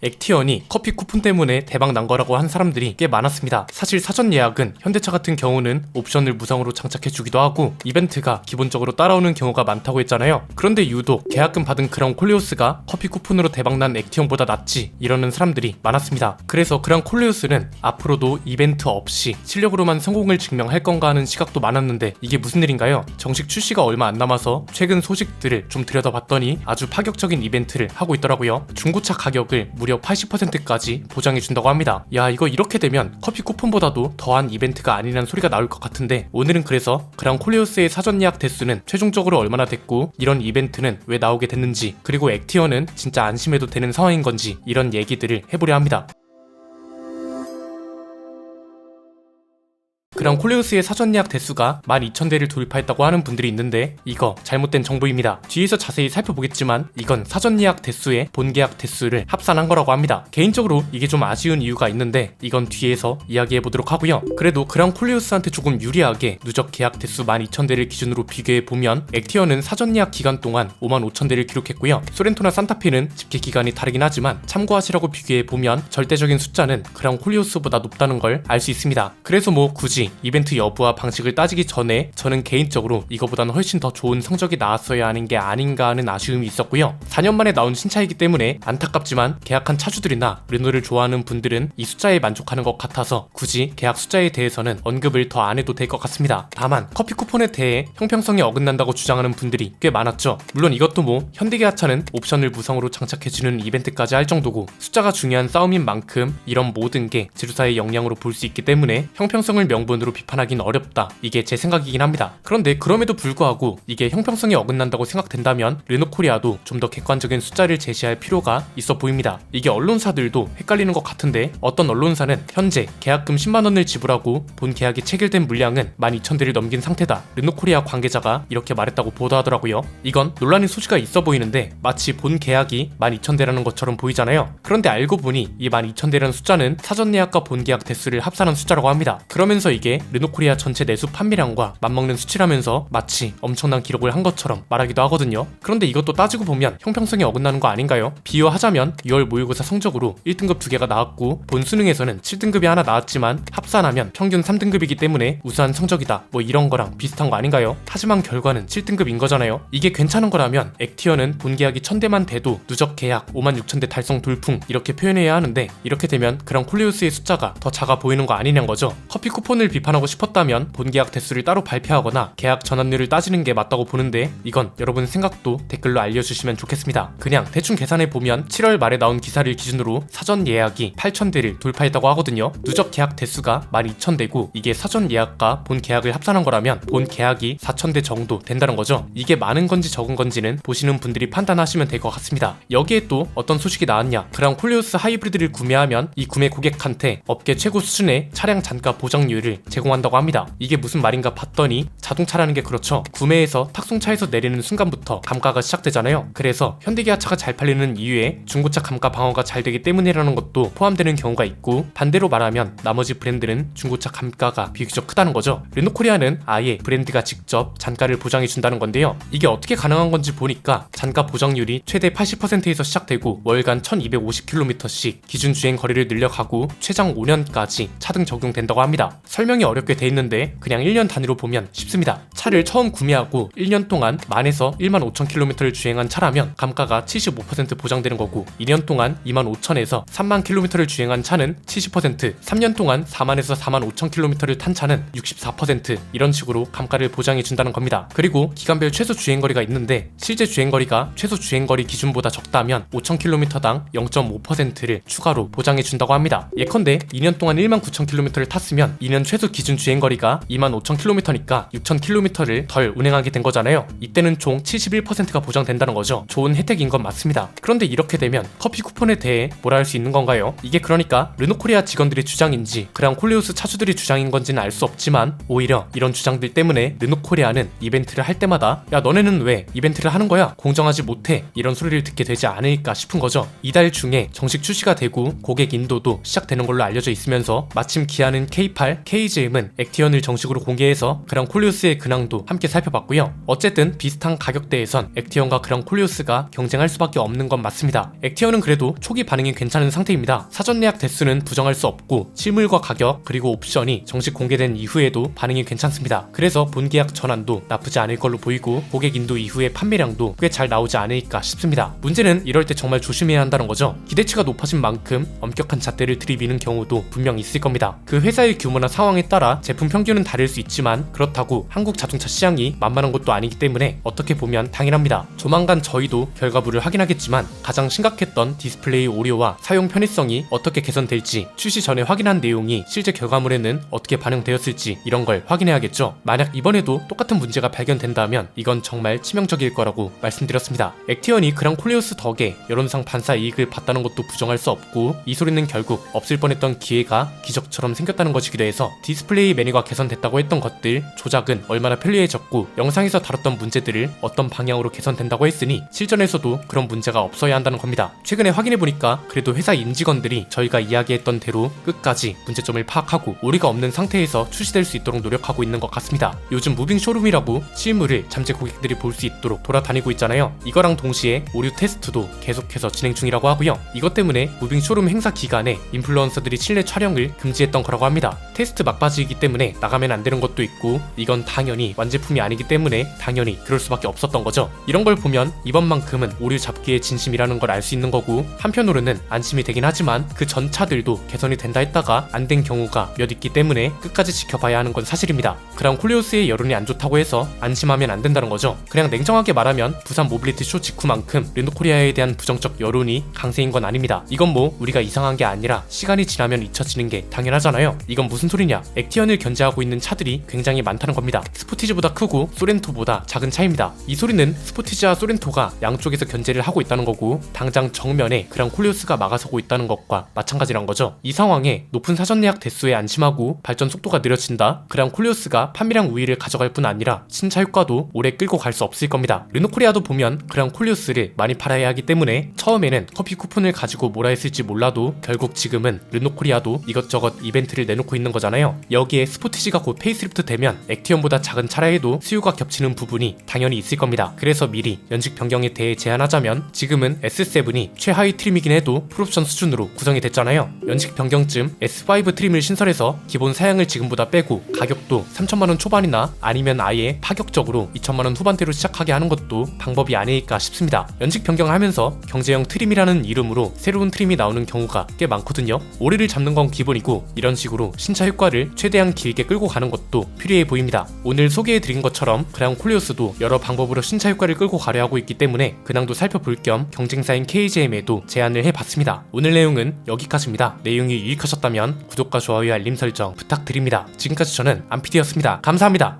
액티언이 커피 쿠폰 때문에 대박 난 거라고 한 사람들이 꽤 많았습니다. 사실 사전 예약은 현대차 같은 경우는 옵션을 무상으로 장착해주기도 하고 이벤트가 기본적으로 따라오는 경우가 많다고 했잖아요. 그런데 유독 계약금 받은 크라운 콜레오스가 커피 쿠폰으로 대박난 액티언보다 낫지 이러는 사람들이 많았습니다. 그래서 크라운 콜레오스는 앞으로도 이벤트 없이 실력으로만 성공을 증명할 건가 하는 시각도 많았는데 이게 무슨 일인가요? 정식 출시가 얼마 안 남아서 최근 소식들을 좀 들여다봤더니 아주 파격적인 이벤트를 하고 있더라고요. 중고차 가격을 무려 80%까지 보장해준다고 합니다. 야, 이거 이렇게 되면 커피 쿠폰보다도 더한 이벤트가 아니란 소리가 나올 것 같은데 오늘은 그래서 크라운 콜레오스의 사전 예약 대수는 최종적으로 얼마나 됐고 이런 이벤트는 왜 나오게 됐는지 그리고 액티언은 진짜 안심해도 되는 상황인 건지 이런 얘기들을 해보려 합니다. 크라운 콜레오스의 사전 예약 대수가 12,000대를 돌파했다고 하는 분들이 있는데 이거 잘못된 정보입니다. 뒤에서 자세히 살펴보겠지만 이건 사전 예약 대수에 본 계약 대수를 합산한 거라고 합니다. 개인적으로 이게 좀 아쉬운 이유가 있는데 이건 뒤에서 이야기해보도록 하고요. 그래도 크라운 콜레오스한테 조금 유리하게 누적 계약 대수 12,000대를 기준으로 비교해보면 액티언은 사전 예약 기간 동안 55,000대를 기록했고요. 소렌토나 산타페는 집계 기간이 다르긴 하지만 참고하시라고 비교해보면 절대적인 숫자는 크라운 콜레오스보다 높다는 걸 알 수 있습니다. 그래서 뭐 굳이 이벤트 여부와 방식을 따지기 전에 저는 개인적으로 이거보다는 훨씬 더 좋은 성적이 나왔어야 하는 게 아닌가 하는 아쉬움이 있었고요. 4년 만에 나온 신차이기 때문에 안타깝지만 계약한 차주들이나 르노를 좋아하는 분들은 이 숫자에 만족하는 것 같아서 굳이 계약 숫자에 대해서는 언급을 더 안 해도 될 것 같습니다. 다만 커피 쿠폰에 대해 형평성이 어긋난다고 주장하는 분들이 꽤 많았죠. 물론 이것도 뭐 현대기아차는 옵션을 무상으로 장착해주는 이벤트까지 할 정도고 숫자가 중요한 싸움인 만큼 이런 모든 게 지주사의 역량으로 볼 수 있기 때문에 형평성을 명분으로 비판하기는 어렵다. 이게 제 생각이긴 합니다. 그런데 그럼에도 불구하고 이게 형평성이 어긋난다고 생각된다면 르노코리아도 좀 더 객관적인 숫자를 제시할 필요가 있어 보입니다. 이게 언론사들도 헷갈리는 것 같은데 어떤 언론사는 현재 계약금 10만원을 지불하고 본 계약이 체결된 물량은 12,000대를 넘긴 상태다. 르노코리아 관계자가 이렇게 말했다고 보도하더라고요. 이건 논란의 소지가 있어 보이는데 마치 본 계약이 12,000대라는 것처럼 보이잖아요. 그런데 알고 보니 이 12,000대라는 숫자는 사전 예약과 본 계약 대수를 합산한 숫자라고 합니다. 그러면서 이게 르노코리아 전체 내수 판매량과 맞먹는 수치라면서 마치 엄청난 기록을 한 것처럼 말하기도 하거든요. 그런데 이것도 따지고 보면 형평성이 어긋나는 거 아닌가요? 비유하자면 6월 모의고사 성적으로 1등급 2개가 나왔고 본 수능에서는 7등급이 하나 나왔지만 합산하면 평균 3등급이기 때문에 우수한 성적이다. 뭐 이런 거랑 비슷한 거 아닌가요? 하지만 결과는 7등급인 거잖아요. 이게 괜찮은 거라면 액티언은 본 계약이 1000대만 돼도 누적 계약 56,000대 달성 돌풍 이렇게 표현해야 하는데 이렇게 되면 그런 콜레오스의 숫자가 더 작아 보이는 거 아니냐는 거죠. 커피 쿠폰을 비판하고 싶었다면 본 계약 대수를 따로 발표하거나 계약 전환율을 따지는 게 맞다고 보는데 이건 여러분 생각도 댓글로 알려주시면 좋겠습니다. 그냥 대충 계산해보면 7월 말에 나온 기사를 기준으로 사전 예약이 8,000대를 돌파했다고 하거든요. 누적 계약 대수가 12,000대고 이게 사전 예약과 본 계약을 합산한 거라면 본 계약이 4,000대 정도 된다는 거죠. 이게 많은 건지 적은 건지는 보시는 분들이 판단하시면 될 것 같습니다. 여기에 또 어떤 소식이 나왔냐. 크라운 콜레오스 하이브리드를 구매하면 이 구매 고객한테 업계 최고 수준의 차량 잔가 보장률을 제공한다고 합니다. 이게 무슨 말인가 봤더니 자동차라는 게 그렇죠. 구매해서 탁송차에서 내리는 순간부터 감가가 시작되잖아요. 그래서 현대기아차가 잘 팔리는 이유에 중고차 감가 방어가 잘 되기 때문이라는 것도 포함되는 경우가 있고 반대로 말하면 나머지 브랜드는 중고차 감가가 비교적 크다는 거죠. 르노코리아는 아예 브랜드가 직접 잔가를 보장해준다는 건데요. 이게 어떻게 가능한 건지 보니까 잔가 보장률이 최대 80%에서 시작되고 월간 1250km씩 기준 주행 거리를 늘려가고 최장 5년까지 차등 적용된다고 합니다. 설명이 어렵게 돼 있는데 그냥 1년 단위로 보면 쉽습니다. 차를 처음 구매하고 1년 동안 10,000에서 15,000km를 주행한 차라면 감가가 75% 보장되는 거고 2년 동안 25,000에서 30,000km를 주행한 차는 70%, 3년 동안 40,000에서 45,000km를 탄 차는 64% 이런 식으로 감가를 보장해준다는 겁니다. 그리고 기간별 최소 주행거리가 있는데 실제 주행거리가 최소 주행거리 기준보다 적다면 5,000km당 0.5%를 추가로 보장해준다고 합니다. 예컨대 2년 동안 19,000km를 탔으면 2년 최소 기준 주행거리가 25,000km니까 6,000km를 덜 운행하게 된 거잖아요. 이때는 총 71%가 보장된다는 거죠. 좋은 혜택인 건 맞습니다. 그런데 이렇게 되면 커피 쿠폰에 대해 뭐라 할 수 있는 건가요? 이게 그러니까 르노코리아 직원들의 주장인지 그냥 콜레오스 차주들의 주장인 건지는 알 수 없지만 오히려 이런 주장들 때문에 르노코리아는 이벤트를 할 때마다 야 너네는 왜 이벤트를 하는 거야? 공정하지 못해 이런 소리를 듣게 되지 않을까 싶은 거죠. 이달 중에 정식 출시가 되고 고객 인도도 시작되는 걸로 알려져 있으면서 마침 기아는 K8, KG KGM은 액티언을 정식으로 공개해서 그랑콜리우스의 근황도 함께 살펴봤고요. 어쨌든 비슷한 가격대에선 액티언과 그랑콜리우스가 경쟁할 수밖에 없는 건 맞습니다. 액티언은 그래도 초기 반응이 괜찮은 상태입니다. 사전 예약 대수는 부정할 수 없고 실물과 가격 그리고 옵션이 정식 공개된 이후에도 반응이 괜찮습니다. 그래서 본계약 전환도 나쁘지 않을 걸로 보이고 고객 인도 이후의 판매량도 꽤 잘 나오지 않을까 싶습니다. 문제는 이럴 때 정말 조심해야 한다는 거죠. 기대치가 높아진 만큼 엄격한 잣대를 들이미는 경우도 분명 있을 겁니다. 그 회사의 규모나 상황에 따라 제품 평균은 다를 수 있지만 그렇다고 한국 자동차 시장이 만만한 것도 아니기 때문에 어떻게 보면 당연합니다. 조만간 저희도 결과물을 확인하겠지만 가장 심각했던 디스플레이 오류와 사용 편의성이 어떻게 개선될지 출시 전에 확인한 내용이 실제 결과물에는 어떻게 반영되었을지 이런 걸 확인해야겠죠. 만약 이번에도 똑같은 문제가 발견된다면 이건 정말 치명적일 거라고 말씀드렸습니다. 액티언이 그랑콜리우스 덕에 여론상 반사 이익을 봤다는 것도 부정할 수 없고 이 소리는 결국 없을 뻔했던 기회가 기적처럼 생겼다는 것이기도 해서 디스플레이 메뉴가 개선됐다고 했던 것들, 조작은 얼마나 편리해졌고 영상에서 다뤘던 문제들을 어떤 방향으로 개선된다고 했으니 실전에서도 그런 문제가 없어야 한다는 겁니다. 최근에 확인해보니까 그래도 회사 임직원들이 저희가 이야기했던 대로 끝까지 문제점을 파악하고 오류가 없는 상태에서 출시될 수 있도록 노력하고 있는 것 같습니다. 요즘 무빙 쇼룸이라고 실물을 잠재 고객들이 볼 수 있도록 돌아다니고 있잖아요. 이거랑 동시에 오류 테스트도 계속해서 진행 중이라고 하고요. 이것 때문에 무빙 쇼룸 행사 기간에 인플루언서들이 실내 촬영을 금지했던 거라고 합니다. 테스트 막바지이기 때문에 나가면 안 되는 것도 있고 이건 당연히 완제품이 아니기 때문에 당연히 그럴 수밖에 없었던 거죠. 이런 걸 보면 이번만큼은 오류 잡기의 진심이라는 걸 알 수 있는 거고 한편으로는 안심이 되긴 하지만 그 전 차들도 개선이 된다 했다가 안 된 경우가 몇 있기 때문에 끝까지 지켜봐야 하는 건 사실입니다. 그랑콜리우스의 여론이 안 좋다고 해서 안심하면 안 된다는 거죠. 그냥 냉정하게 말하면 부산 모빌리티 쇼 직후만큼 르노코리아에 대한 부정적 여론이 강세인 건 아닙니다. 이건 뭐 우리가 이상한 게 아니라 시간이 지나면 잊혀지는 게 당연하잖아요. 이건 무슨 소리냐? 액티언을 견제하고 있는 차들이 굉장히 많다는 겁니다. 스포티지보다 크고 소렌토보다 작은 차입니다. 이 소리는 스포티지와 소렌토가 양쪽에서 견제를 하고 있다는 거고 당장 정면에 그랑콜리우스가 막아서고 있다는 것과 마찬가지란 거죠. 이 상황에 높은 사전 예약 대수에 안심하고 발전 속도가 느려진다? 그랑콜리우스가 판매량 우위를 가져갈 뿐 아니라 신차 효과도 오래 끌고 갈 수 없을 겁니다. 르노코리아도 보면 그랑콜리우스를 많이 팔아야 하기 때문에 처음에는 커피 쿠폰을 가지고 뭐라 했을지 몰라도 결국 지금은 르노코리아도 이것저것 이벤트를 내놓고 있는 거잖아요. 여기에 스포티지가 곧 페이스리프트 되면 액티언보다 작은 차라 해도 수요가 겹치는 부분이 당연히 있을 겁니다. 그래서 미리 연식 변경에 대해 제안하자면 지금은 S7이 최하위 트림이긴 해도 풀옵션 수준으로 구성이 됐잖아요. 연식 변경쯤 S5 트림을 신설해서 기본 사양을 지금보다 빼고 가격도 3천만원 초반이나 아니면 아예 파격적으로 2천만원 후반대로 시작하게 하는 것도 방법이 아닐까 싶습니다. 연식 변경하면서 경제형 트림이라는 이름으로 새로운 트림이 나오는 경우가 꽤 많거든요. 오류를 잡는 건 기본이고 이런 식으로 신차 효과를 최대한 길게 끌고 가는 것도 필요해 보입니다. 오늘 소개해드린 것처럼 그랑콜리우스도 여러 방법으로 신차 효과를 끌고 가려 하고 있기 때문에 근황도 살펴볼 겸 경쟁사인 KGM에도 제안을 해봤습니다. 오늘 내용은 여기까지입니다. 내용이 유익하셨다면 구독과 좋아요 알림 설정 부탁드립니다. 지금까지 저는 안피디였습니다. 감사합니다.